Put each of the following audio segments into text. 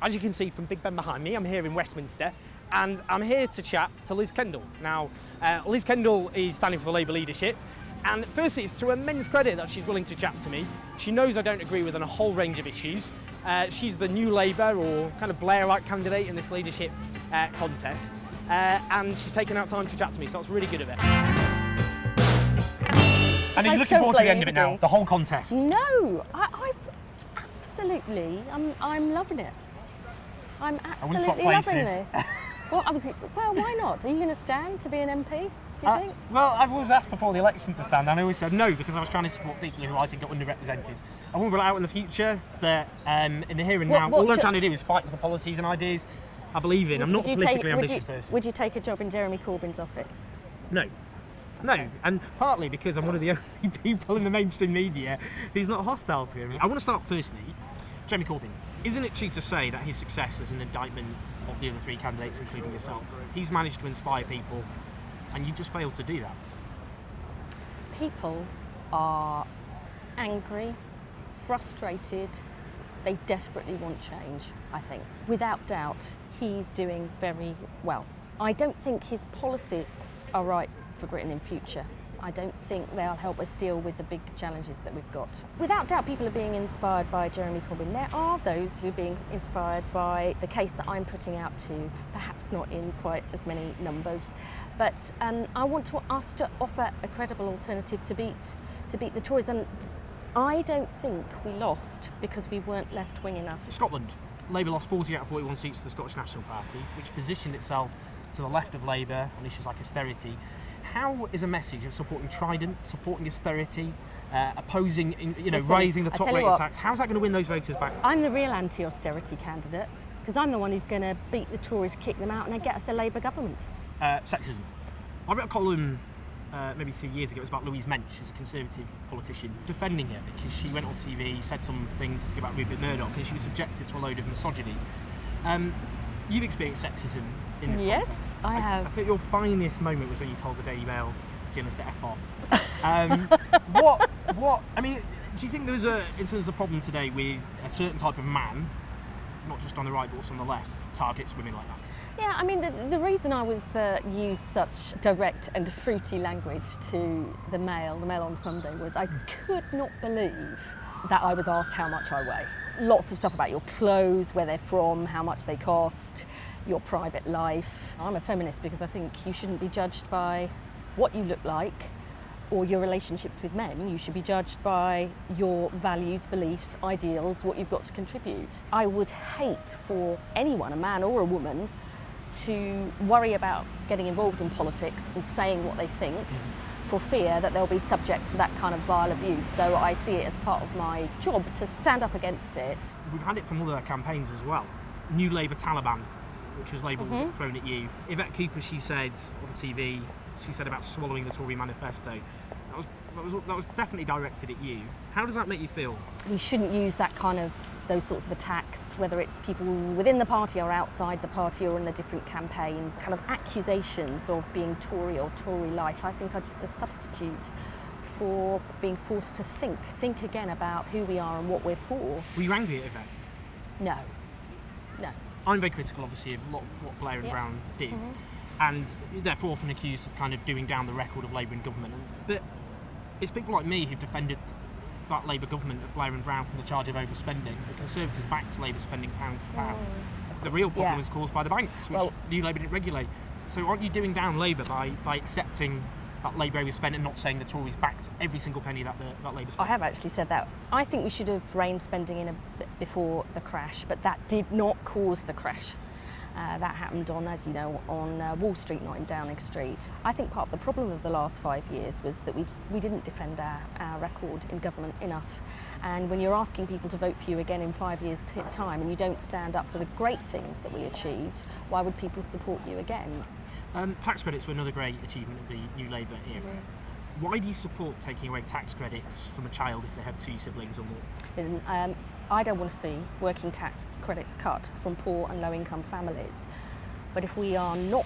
As you can see from Big Ben behind me, I'm here in Westminster, and I'm here to chat to Liz Kendall. Now, Liz Kendall is standing for the Labour leadership, and firstly, it's to her immense credit that she's willing to chat to me. She knows I don't agree with on a whole range of issues. She's the new Labour or kind of Blair-like candidate in this leadership contest, and she's taken out time to chat to me, so that's really good of it. And are you looking forward to the end of it now, the whole contest? No, I've absolutely, I'm loving it. I'm absolutely loving this. Well, why not? Are you going to stand to be an MP, do you think? Well, I've always asked before the election to stand, and I always said no because I was trying to support people who I think are underrepresented. I won't rule out in the future, but in the here and now, all I'm trying to do is fight for the policies and ideas I believe in. I'm not a politically ambitious person. Would you take a job in Jeremy Corbyn's office? No, and partly because I'm one of the only people in the mainstream media who's not hostile to him. I want to start firstly, Jeremy Corbyn. Isn't it true to say that his success is an indictment of the other three candidates, including yourself? He's managed to inspire people, and you've just failed to do that. People are angry, frustrated, they desperately want change, I think. Without doubt, he's doing very well. I don't think his policies are right for Britain in future. I don't think they'll help us deal with the big challenges that we've got. Without doubt, people are being inspired by Jeremy Corbyn. There are those who are being inspired by the case that I'm putting out to, perhaps not in quite as many numbers. But I want us to offer a credible alternative to beat the Tories. And I don't think we lost because we weren't left-wing enough. Scotland. Labour lost 40 out of 41 seats to the Scottish National Party, which positioned itself to the left of Labour on issues like austerity. How is a message of supporting Trident, supporting austerity, opposing, raising the top rate of tax, how's that going to win those voters back? I'm the real anti-austerity candidate because I'm the one who's going to beat the Tories, kick them out, and then get us a Labour government. Sexism. I wrote a column maybe 2 years ago. It was about Louise Mensch, who's a Conservative politician, defending her because she went on TV, said some things about Rupert Murdoch, and she was subjected to a load of misogyny. You've experienced sexism in this context. Yes, I have. I think your finest moment was when you told the Daily Mail journalist to F off. I mean, do you think there was in terms of the problem today with a certain type of man, not just on the right but also on the left, targets women like that? Yeah, I mean, the reason I was used such direct and fruity language to the Mail on Sunday, was I could not believe that I was asked how much I weigh. Lots of stuff about your clothes, where they're from, how much they cost, your private life. I'm a feminist because I think you shouldn't be judged by what you look like or your relationships with men. You should be judged by your values, beliefs, ideals, what you've got to contribute. I would hate for anyone, a man or a woman, to worry about getting involved in politics and saying what they think for fear that they'll be subject to that kind of vile abuse. So I see it as part of my job to stand up against it. We've had it from other campaigns as well. New Labour Taliban, which was labelled thrown at you. Yvette Cooper, she said on TV, she said about swallowing the Tory manifesto. That was definitely directed at you. How does that make you feel? We shouldn't use those sorts of attacks, whether it's people within the party or outside the party or in the different campaigns. Kind of accusations of being Tory or Tory light, I think, are just a substitute for being forced to think again about who we are and what we're for. Were you angry at Yvette? No. I'm very critical, obviously, of what Blair and Brown did, and therefore often accused of kind of doing down the record of Labour in government. But it's people like me who've defended that Labour government of Blair and Brown from the charge of overspending. The Conservatives backed Labour spending pound for pound. The real problem was caused by the banks, which New Labour didn't regulate. So aren't you doing down Labour by accepting that Labour overspent and not saying the Tories backed every single penny that Labour spent? I have actually said that. I think we should have reined spending in a bit before the crash, but that did not cause the crash. That happened as you know, on Wall Street, not in Downing Street. I think part of the problem of the last 5 years was that we didn't defend our record in government enough. And when you're asking people to vote for you again in 5 years' time and you don't stand up for the great things that we achieved, why would people support you again? Tax credits were another great achievement of the New Labour era. Why do you support taking away tax credits from a child if they have 2 siblings or more? I don't want to see working tax credits cut from poor and low-income families. But if we are not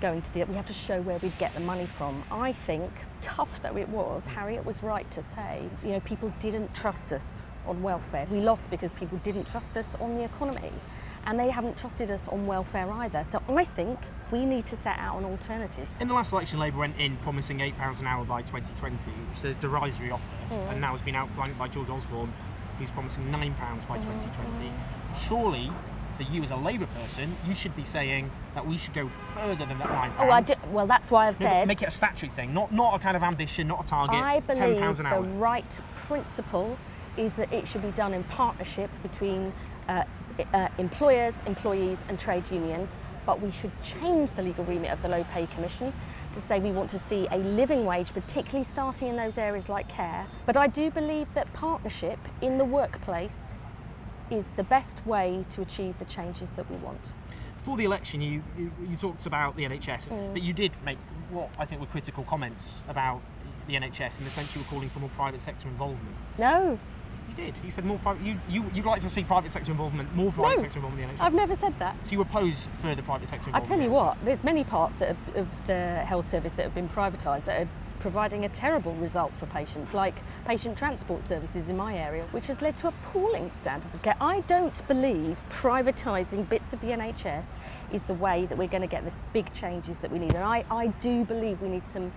going to do it, we have to show where we'd get the money from. I think, tough though it was, Harriet was right to say, people didn't trust us on welfare. We lost because people didn't trust us on the economy. and they haven't trusted us on welfare either. So I think we need to set out on alternatives. In the last election, Labour went in promising £8 an hour by 2020, which is a derisory offer, and now has been outflanked by George Osborne, who's promising £9 by 2020. Surely, for you as a Labour person, you should be saying that we should go further than that £9. Oh, well, that's why I've said... Make it a statutory thing, not a kind of ambition, not a target, I believe £10 an hour. the right principle is that it should be done in partnership between employers, employees and trade unions, but we should change the legal remit of the Low Pay Commission to say we want to see a living wage, particularly starting in those areas like care. But I do believe that partnership in the workplace is the best way to achieve the changes that we want. Before the election, you talked about the NHS, but you did make what I think were critical comments about the NHS in the sense you were calling for more private sector involvement. No. You did. You said more private. You'd like to see private sector involvement, more private sector involvement in the NHS. I've never said that. So you oppose further private sector involvement? I tell you what, there's many parts of the health service that have been privatised that are providing a terrible result for patients, like patient transport services in my area, which has led to appalling standards of care. I don't believe privatising bits of the NHS is the way that we're going to get the big changes that we need. And I do believe we need some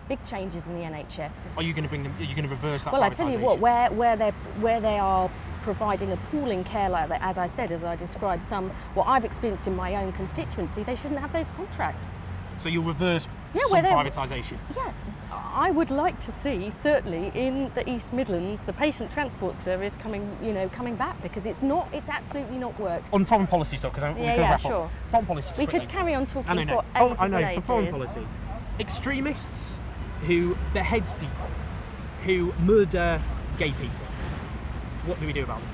big changes in the NHS. Are you going to bring them? Are you going to reverse that? Well, I tell you what, where they are providing appalling care like that, as I said, as I described, what I've experienced in my own constituency, they shouldn't have those contracts. So you'll reverse some privatisation? Yeah, I would like to see, certainly in the East Midlands, the patient transport service coming back, because it's absolutely not worked. On foreign policy stuff, because sure. Foreign policy. We could carry on talking for ages and ages. For foreign years. policy, extremists who behead people, who murder gay people. What do we do about them?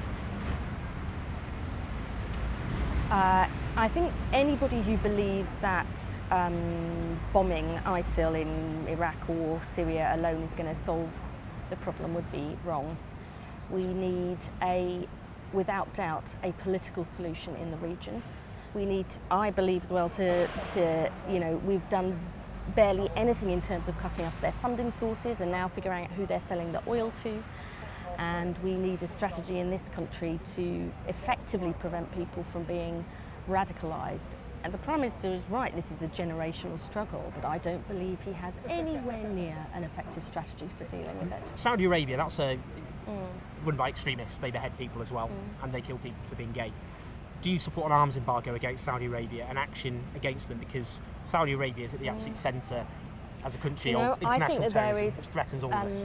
I think anybody who believes that bombing ISIL in Iraq or Syria alone is going to solve the problem would be wrong. We need without doubt, a political solution in the region. We need, I believe as well, we've done barely anything in terms of cutting off their funding sources and now figuring out who they're selling the oil to. And we need a strategy in this country to effectively prevent people from being radicalised. And the Prime Minister is right, this is a generational struggle, but I don't believe he has anywhere near an effective strategy for dealing with it. Saudi Arabia, that's run by extremists. They behead people as well, and they kill people for being gay. Do you support an arms embargo against Saudi Arabia and action against them? Because Saudi Arabia is at the absolute centre as a country of international terrorism, which threatens all of us.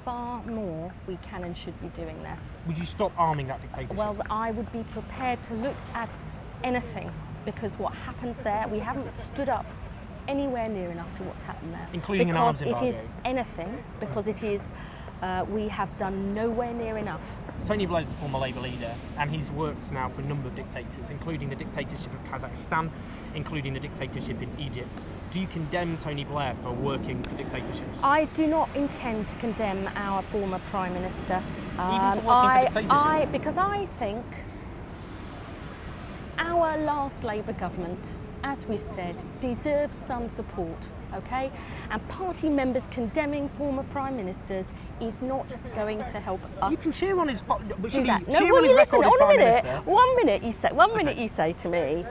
Far more we can and should be doing there. Would you stop arming that dictatorship? Well, I would be prepared to look at anything, because what happens there, we haven't stood up anywhere near enough to what's happened there. Including an arms embargo? Because it is anything, because it is, we have done nowhere near enough. Tony Blair's the former Labour leader, and he's worked now for a number of dictators, including the dictatorship of Kazakhstan, including the dictatorship in Egypt. Do you condemn Tony Blair for working for dictatorships? I do not intend to condemn our former Prime Minister. Even for working for dictatorships? Because I think our last Labour government, as we've said, deserves some support, okay? And party members condemning former Prime Ministers is not going to help us. You can cheer on his record as Prime Minister. One minute you say to me,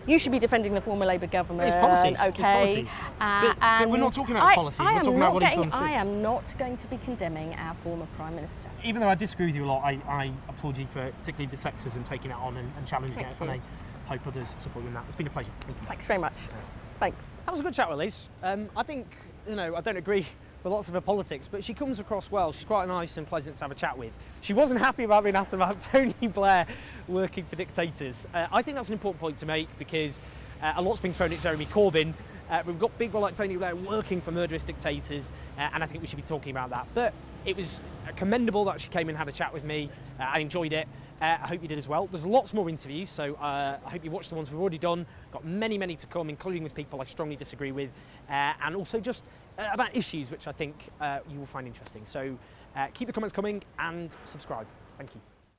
you should be defending the former Labour government. His policies. Okay. But we're not talking about his policies. We're talking about what he's done since. I am not going to be condemning our former Prime Minister. Even though I disagree with you a lot, I applaud you for particularly the sexism, taking it on and challenging it. And I hope others support you in that. It's been a pleasure. Thank you. Thanks very much. Yes. Thanks. That was a good chat with Liz. I think, I don't agree with lots of her politics, but she comes across well. She's quite nice and pleasant to have a chat with. She wasn't happy about being asked about Tony Blair working for dictators. I think that's an important point to make, because a lot's been thrown at Jeremy Corbyn. We've got people like Tony Blair working for murderous dictators, and I think we should be talking about that. But it was commendable that she came and had a chat with me. I enjoyed it. I hope you did as well. There's lots more interviews, so I hope you watched the ones we've already done. Got many, many to come, including with people I strongly disagree with, and also just about issues which I think you will find interesting. So keep the comments coming and subscribe. Thank you.